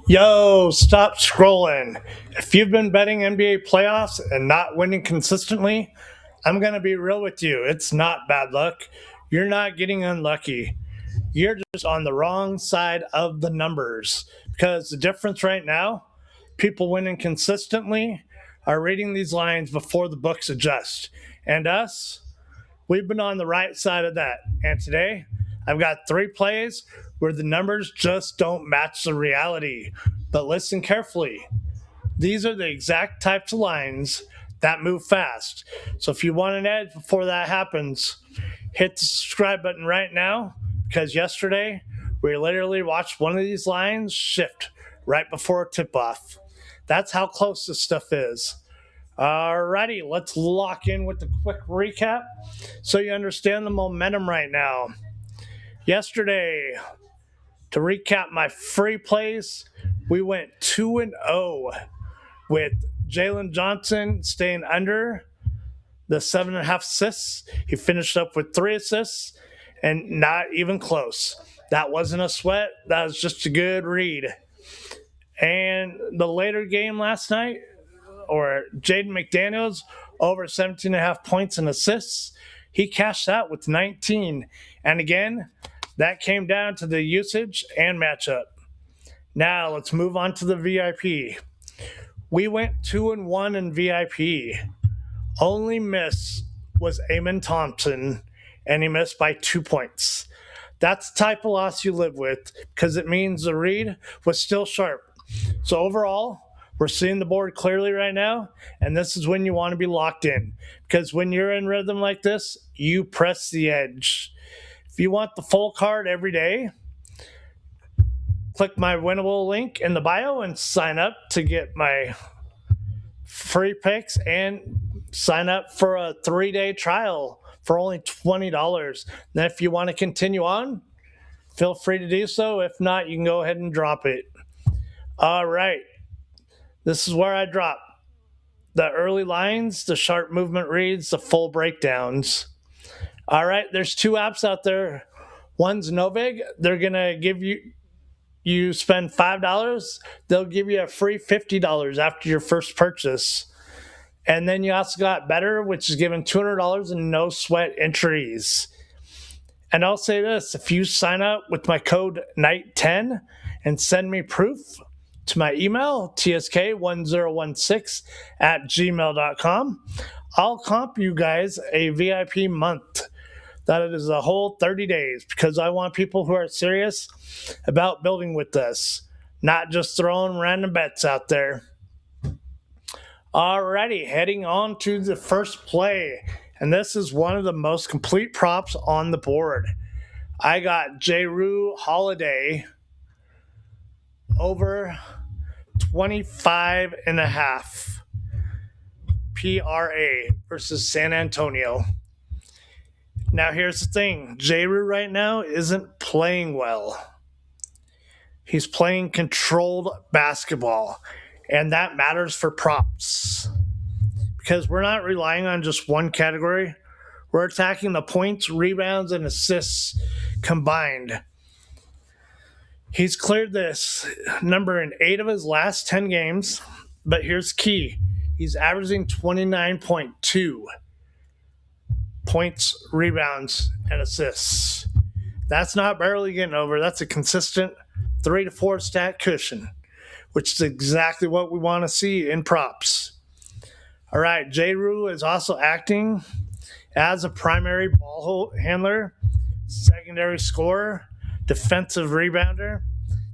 Yo, stop scrolling. If you've been betting NBA playoffs and not winning consistently, I'm going to be real with you. It's not bad luck. You're not getting unlucky. You're just on the wrong side of the numbers because the difference right now, people winning consistently are reading these lines before the books adjust. And us, we've been on the right side of that. And today, I've got 3 plays where the numbers just don't match the reality. But listen carefully. These are the exact types of lines that move fast. So if you want an edge before that happens, hit the subscribe button right now, because yesterday we literally watched one of these lines shift right before tip-off. That's how close this stuff is. Alrighty, let's lock in with the quick recap so you understand the momentum right now. Yesterday, to recap my free plays, we went 2-0 with Jalen Johnson staying under the 7.5 assists. He finished up with 3 assists and not even close. That wasn't a sweat. That was just a good read. And the later game last night, or Jaden McDaniels, over 17.5 points and assists. He cashed out with 19. And again, that came down to the usage and matchup. Now let's move on to the VIP. We went 2-1 in VIP. Only miss was Amon Thompson, and he missed by 2 points. That's the type of loss you live with because it means the read was still sharp. So overall, we're seeing the board clearly right now, and this is when you want to be locked in. Because when you're in rhythm like this, you press the edge. If you want the full card every day, click my winnable link in the bio and sign up to get my free picks and sign up for a 3-day trial for only $20. Then if you want to continue on, feel free to do so. If not, you can go ahead and drop it. All right. This is where I drop the early lines, the sharp movement reads, the full breakdowns. All right, there's 2 apps out there. One's Novig. They're going to give you spend $5, they'll give you a free $50 after your first purchase. And then you also got Better, which is giving $200 in no sweat entries. And I'll say this, if you sign up with my code NIGHT10 and send me proof to my email, tsk1016@gmail.com, I'll comp you guys a VIP month. That is a whole 30 days because I want people who are serious about building with us, not just throwing random bets out there. Alrighty, heading on to the first play. And this is one of the most complete props on the board. I got Jrue Holiday over 25.5 PRA versus San Antonio. Now, here's the thing. Jrue right now isn't playing well. He's playing controlled basketball, and that matters for props because we're not relying on just one category. We're attacking the points, rebounds, and assists combined. He's cleared this number in 8 of his last 10 games, but here's key. He's averaging 29.2 points, rebounds, and assists. That's not barely getting over. That's a consistent 3 to 4 stat cushion, which is exactly what we want to see in props. All right, Jrue is also acting as a primary ball handler, secondary scorer, defensive rebounder.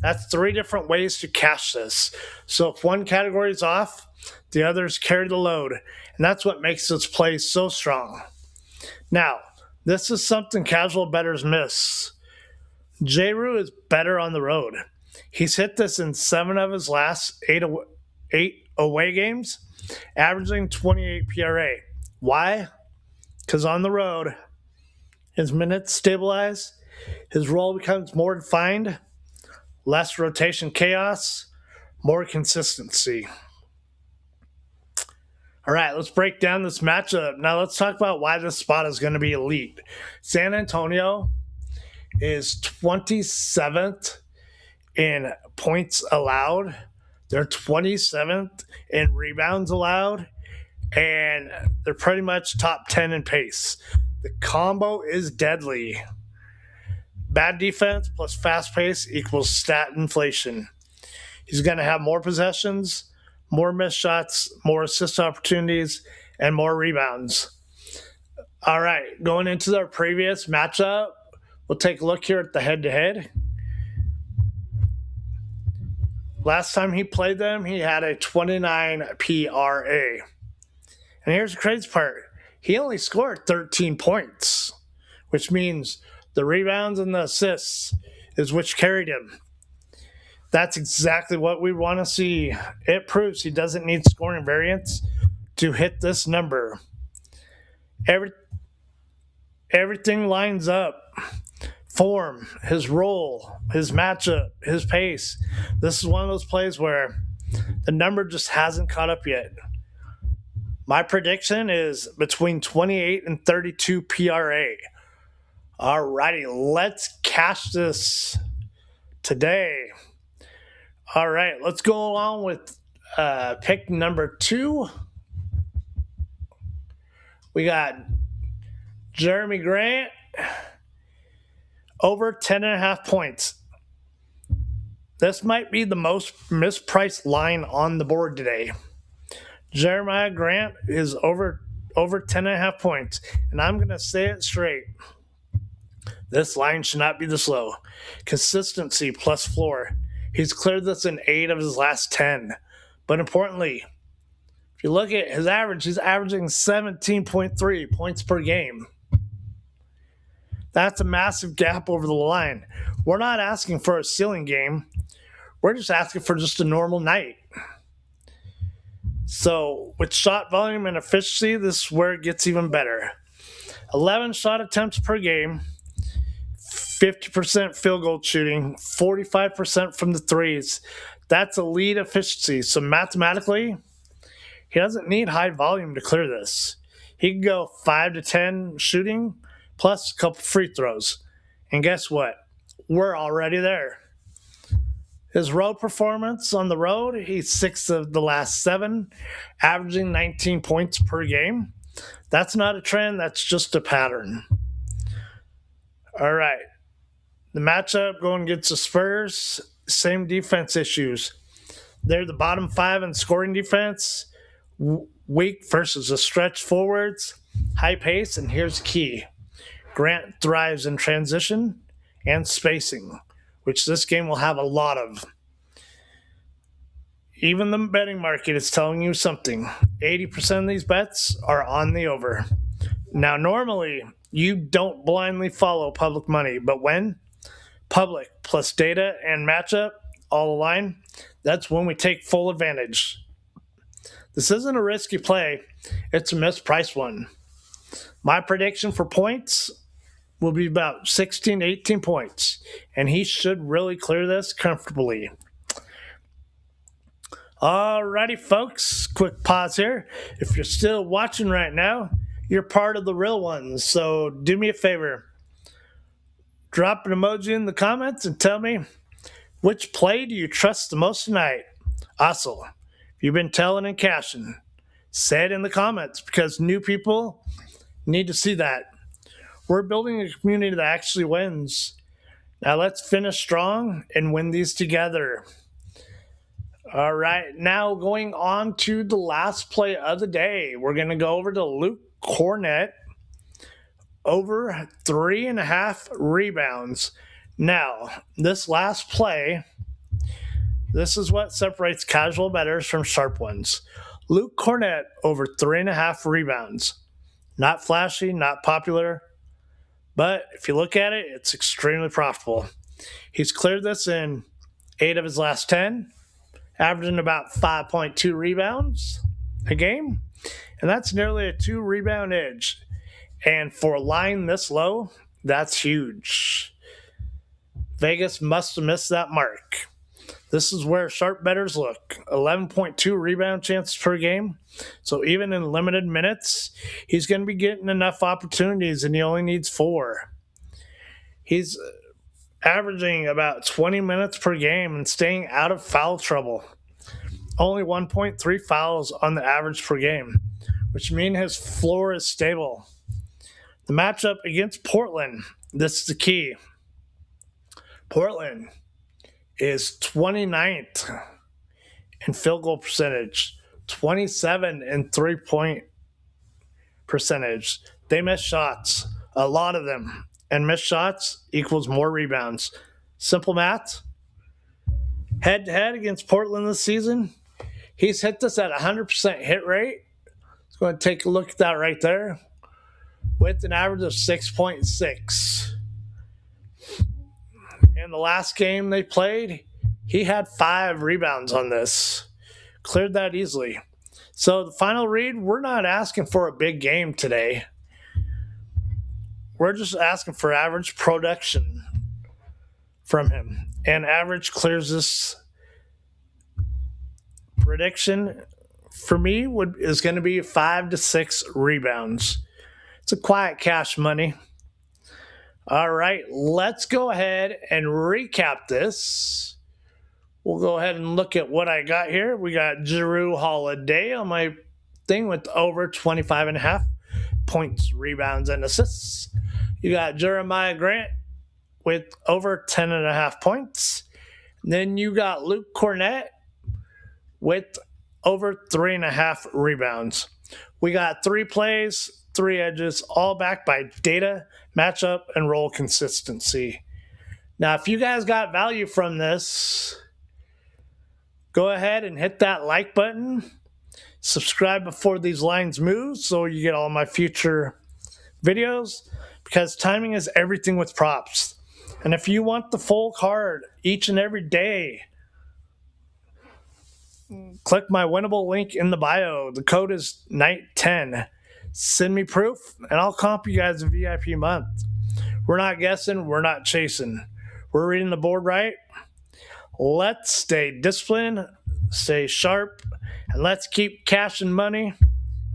That's 3 different ways to cash this. So if one category is off, the others carry the load. And that's what makes this play so strong. Now, this is something casual bettors miss. Jrue is better on the road. He's hit this in 7 of his last 8 away games, averaging 28 PRA. Why? Because on the road, his minutes stabilize, his role becomes more defined, less rotation chaos, more consistency. All right, let's break down this matchup. Now let's talk about why this spot is going to be elite. San Antonio is 27th in points allowed. They're 27th in rebounds allowed, and they're pretty much top 10 in pace. The combo is deadly. Bad defense plus fast pace equals stat inflation. He's going to have more possessions, more missed shots, more assist opportunities, and more rebounds. All right, going into our previous matchup, we'll take a look here at the head-to-head. Last time he played them, he had a 29 PRA. And here's the crazy part. He only scored 13 points, which means the rebounds and the assists is which carried him. That's exactly what we want to see. It proves he doesn't need scoring variance to hit this number. Everything lines up. Form, his role, his matchup, his pace. This is one of those plays where the number just hasn't caught up yet. My prediction is between 28 and 32 PRA. All righty, let's cash this today. All right, let's go along with pick number 2. We got Jeremy Grant, over 10.5 points. This might be the most mispriced line on the board today. Jeremiah Grant is over 10.5 points, and I'm going to say it straight. This line should not be this low. Consistency plus floor. He's cleared this in 8 of his last 10. But importantly, if you look at his average, he's averaging 17.3 points per game. That's a massive gap over the line. We're not asking for a ceiling game. We're just asking for just a normal night. So with shot volume and efficiency, this is where it gets even better. 11 shot attempts per game, 50% field goal shooting, 45% from the threes. That's elite efficiency. So mathematically, he doesn't need high volume to clear this. He can go 5 to 10 shooting, plus a couple free throws. And guess what? We're already there. His road performance on the road, he's 6 of the last 7, averaging 19 points per game. That's not a trend, that's just a pattern. All right. The matchup going against the Spurs, same defense issues. They're the bottom 5 in scoring defense, weak versus the stretch forwards, high pace, and here's the key. Grant thrives in transition and spacing, which this game will have a lot of. Even the betting market is telling you something. 80% of these bets are on the over. Now, normally, you don't blindly follow public money, but when public plus data and matchup all align, that's when we take full advantage. This isn't a risky play. It's a mispriced one. My prediction for points will be about 16 to 18 points, and he should really clear this comfortably. Alrighty, folks, quick pause here. If you're still watching right now, you're part of the real ones, so do me a favor. Drop an emoji in the comments and tell me, which play do you trust the most tonight? Also, if you've been telling and cashing, say it in the comments because new people need to see that. We're building a community that actually wins. Now let's finish strong and win these together. All right, now going on to the last play of the day. We're going to go over to Luke Cornett, over 3.5 rebounds. Now, this last play, this is what separates casual bettors from sharp ones. Luke Cornett, over 3.5 rebounds. Not flashy, not popular, but if you look at it, it's extremely profitable. He's cleared this in 8 of his last 10, averaging about 5.2 rebounds a game, and that's nearly a 2 rebound edge. And for a line this low, that's huge. Vegas must have missed that mark. This is where sharp bettors look. 11.2 rebound chances per game. So even in limited minutes, he's going to be getting enough opportunities, and he only needs 4. He's averaging about 20 minutes per game and staying out of foul trouble. Only 1.3 fouls on the average per game, which means his floor is stable. The matchup against Portland, this is the key. Portland is 29th in field goal percentage, 27 in three-point percentage. They miss shots, a lot of them, and missed shots equals more rebounds. Simple math. Head-to-head against Portland this season, he's hit this at 100% hit rate. Let's go ahead and take a look at that right there, with an average of 6.6. In the last game they played, he had 5 rebounds on this. Cleared that easily. So the final read, we're not asking for a big game today. We're just asking for average production from him. And average clears this. Prediction for me is going to be 5 to 6 rebounds. It's a quiet cash money. All right, let's go ahead and recap this. We'll go ahead and look at what I got here. We got Jrue Holiday on my thing with over 25.5 points, rebounds, and assists. You got Jeremiah Grant with over 10.5 points. Then you got Luke Cornett with over 3.5 rebounds. We got 3 plays, 3 edges, all backed by data, matchup, and role consistency. Now, if you guys got value from this, go ahead and hit that like button. Subscribe before these lines move so you get all my future videos, because timing is everything with props. And if you want the full card each and every day, click my winnable link in the bio. The code is night10. Send me proof, and I'll comp you guys a VIP month. We're not guessing. We're not chasing. We're reading the board right. Let's stay disciplined, stay sharp, and let's keep cashing money.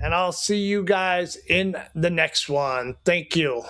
And I'll see you guys in the next one. Thank you.